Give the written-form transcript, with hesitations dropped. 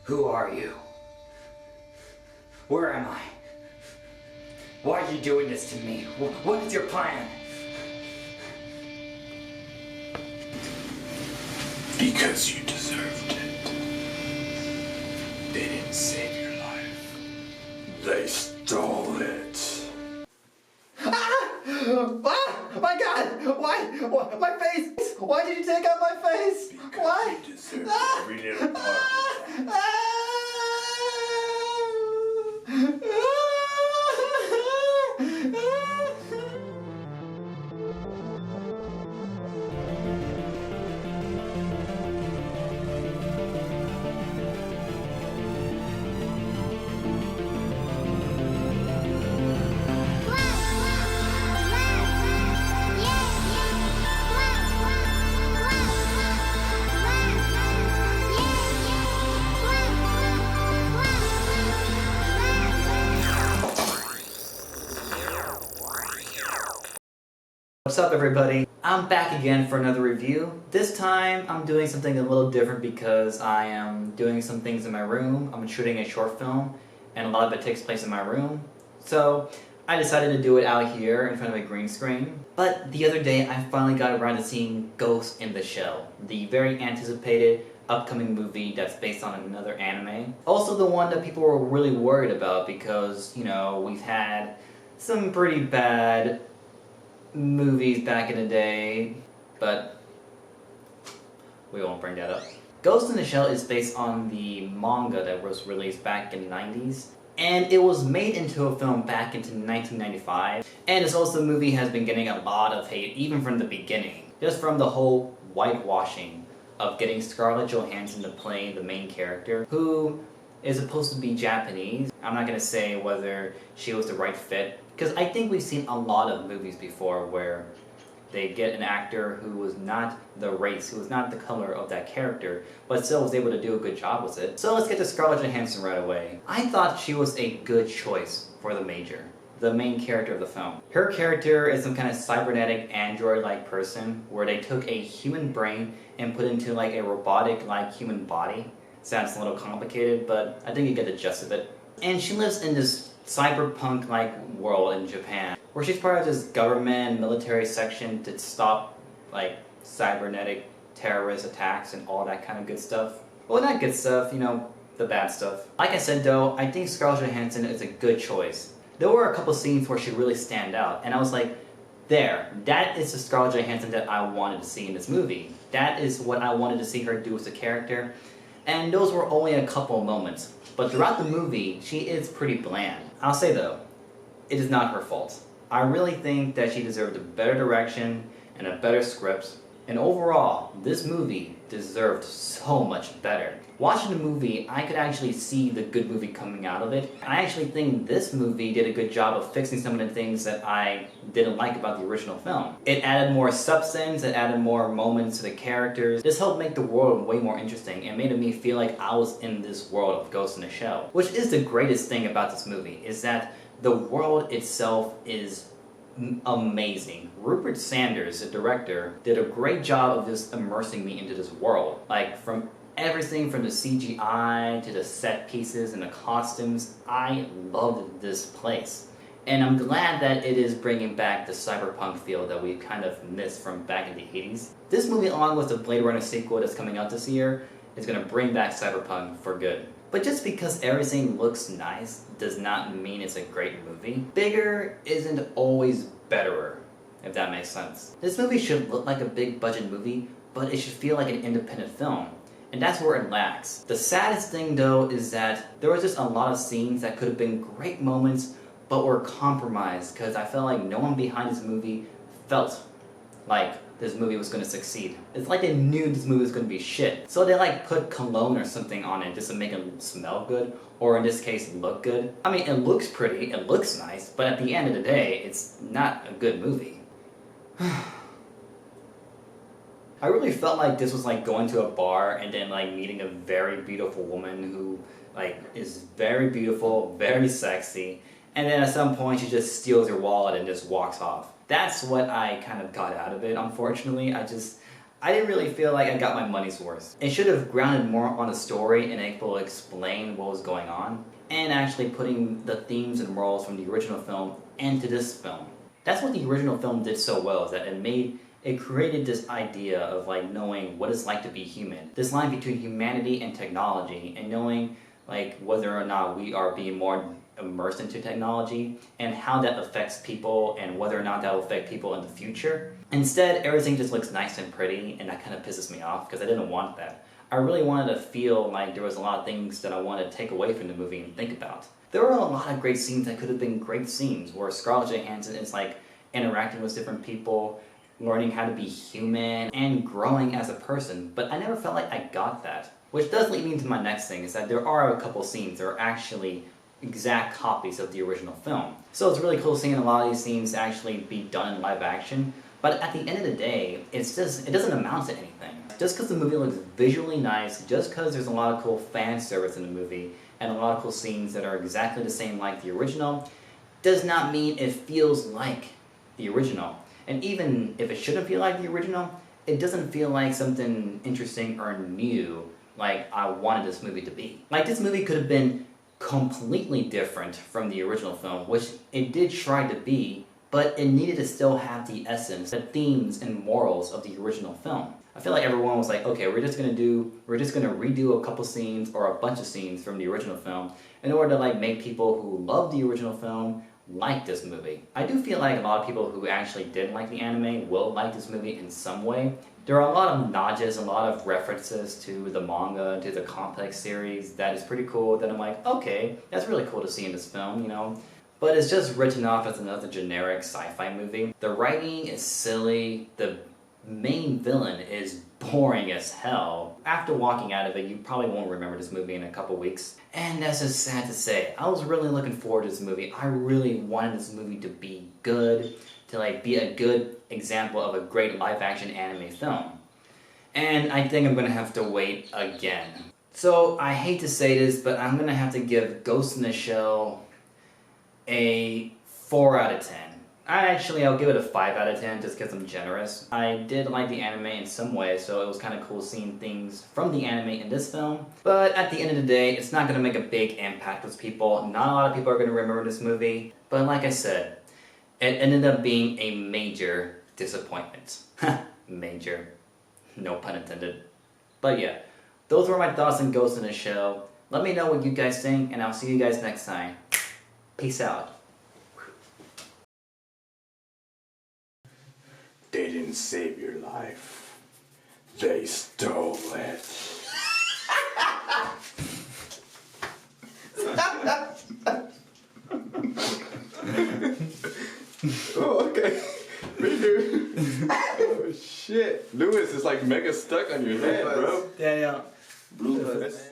Who are you? Where am I? Why are you doing this to me? What is your plan? Because you deserved it. They didn't save your life. They stole it. Ah! My God! Why? My face! Why did you take out my face? Because Why? you deserved every little part of it. What's up, everybody? I'm back again for another review. This time I'm doing something a little different because I am doing some things in my room. I'm shooting a short film and a lot of it takes place in my room. So I decided to do it out here in front of a green screen. But the other day I finally got around to seeing Ghost in the Shell, the very anticipated upcoming movie that's based on another anime. Also the one that people were really worried about because, you know, we've had some pretty bad movies back in the day, but we won't bring that up. Ghost in the Shell is based on the manga that was released back in the 90s, and it was made into a film back into 1995, and this also movie has been getting a lot of hate even from the beginning, just from the whole whitewashing of getting Scarlett Johansson to play the main character, who is supposed to be Japanese. I'm not gonna say whether she was the right fit, because I think we've seen a lot of movies before where they get an actor who was not the race, who was not the color of that character, but still was able to do a good job with it. So let's get to Scarlett Johansson right away. I thought she was a good choice for the Major, the main character of the film. Her character is some kind of cybernetic android-like person where they took a human brain and put into like a robotic-like human body. Sounds a little complicated, but I think you get the gist of it. And she lives in this cyberpunk-like world in Japan, where she's part of this government military section to stop like cybernetic terrorist attacks and all that kind of good stuff. Well, not good stuff, you know, the bad stuff. Like I said though, I think Scarlett Johansson is a good choice. There were a couple scenes where she really stand out, and I was like, that is the Scarlett Johansson that I wanted to see in this movie. That is what I wanted to see her do as a character. And those were only a couple moments. But throughout the movie, she is pretty bland. I'll say though, it is not her fault. I really think that she deserved a better direction and a better script. And overall, this movie deserved so much better. Watching the movie, I could actually see the good movie coming out of it. I actually think this movie did a good job of fixing some of the things that I didn't like about the original film. It added more substance, it added more moments to the characters. This helped make the world way more interesting and made me feel like I was in this world of Ghost in the Shell. Which is the greatest thing about this movie, is that the world itself is amazing. Rupert Sanders, the director, did a great job of just immersing me into this world. Like, from everything from the CGI to the set pieces and the costumes, I loved this place. And I'm glad that it is bringing back the cyberpunk feel that we kind of missed from back in the 80s. This movie, along with the Blade Runner sequel that's coming out this year, is going to bring back cyberpunk for good. But just because everything looks nice does not mean it's a great movie. Bigger isn't always betterer, if that makes sense. This movie should look like a big budget movie, but it should feel like an independent film. And that's where it lacks. The saddest thing though is that there was just a lot of scenes that could have been great moments, but were compromised because I felt like no one behind this movie felt like this movie was going to succeed. It's like they knew this movie was going to be shit. So they like put cologne or something on it just to make it smell good, or in this case, look good. I mean, it looks pretty, it looks nice, but at the end of the day, it's not a good movie. I really felt like this was like going to a bar and then like meeting a very beautiful woman who like is very beautiful, very sexy, and then at some point she just steals your wallet and just walks off. That's what I kind of got out of it, unfortunately. I didn't really feel like I got my money's worth. It should have grounded more on the story and able to explain what was going on, and actually putting the themes and morals from the original film into this film. That's what the original film did so well, is that it created this idea of like knowing what it's like to be human. This line between humanity and technology, and knowing like whether or not we are being more immersed into technology and how that affects people and whether or not that will affect people in the future. Instead, everything just looks nice and pretty, and that kind of pisses me off because I didn't want that. I really wanted to feel like there was a lot of things that I wanted to take away from the movie and think about. There were a lot of great scenes that could have been great scenes where Scarlett Johansson is like interacting with different people, learning how to be human, and growing as a person, but I never felt like I got that. Which does lead me into my next thing, is that there are a couple scenes that are actually exact copies of the original film. So it's really cool seeing a lot of these scenes actually be done in live action, but at the end of the day, it doesn't amount to anything. Just because the movie looks visually nice, just because there's a lot of cool fan service in the movie, and a lot of cool scenes that are exactly the same like the original, does not mean it feels like the original. And even if it shouldn't feel like the original, it doesn't feel like something interesting or new like I wanted this movie to be. Like, this movie could have been completely different from the original film, which it did try to be, but it needed to still have the essence, the themes and morals of the original film. I feel like everyone was like, okay, we're just gonna redo a couple scenes or a bunch of scenes from the original film in order to like make people who love the original film like this movie. I do feel like a lot of people who actually didn't like the anime will like this movie in some way. There are a lot of nods, a lot of references to the manga, to the Complex series that is pretty cool, that I'm like, okay, that's really cool to see in this film, you know? But it's just written off as another generic sci-fi movie. The writing is silly, the main villain is boring as hell. After walking out of it, you probably won't remember this movie in a couple weeks. And that's just sad to say. I was really looking forward to this movie. I really wanted this movie to be good, to like be a good example of a great live-action anime film. And I think I'm gonna have to wait again. So I hate to say this, but I'm gonna have to give Ghost in the Shell a 4 out of 10. I'll give it a 5 out of 10 just because I'm generous. I did like the anime in some way, so it was kind of cool seeing things from the anime in this film. But at the end of the day, it's not going to make a big impact with people. Not a lot of people are going to remember this movie. But like I said, it ended up being a major disappointment. Major. No pun intended. But yeah, those were my thoughts on Ghost in the Shell. Let me know what you guys think, and I'll see you guys next time. Peace out. They didn't save your life. They stole it. Oh, okay. Redo. Oh, shit. Lewis is like mega stuck on your head, bro. Daniel. Lewis.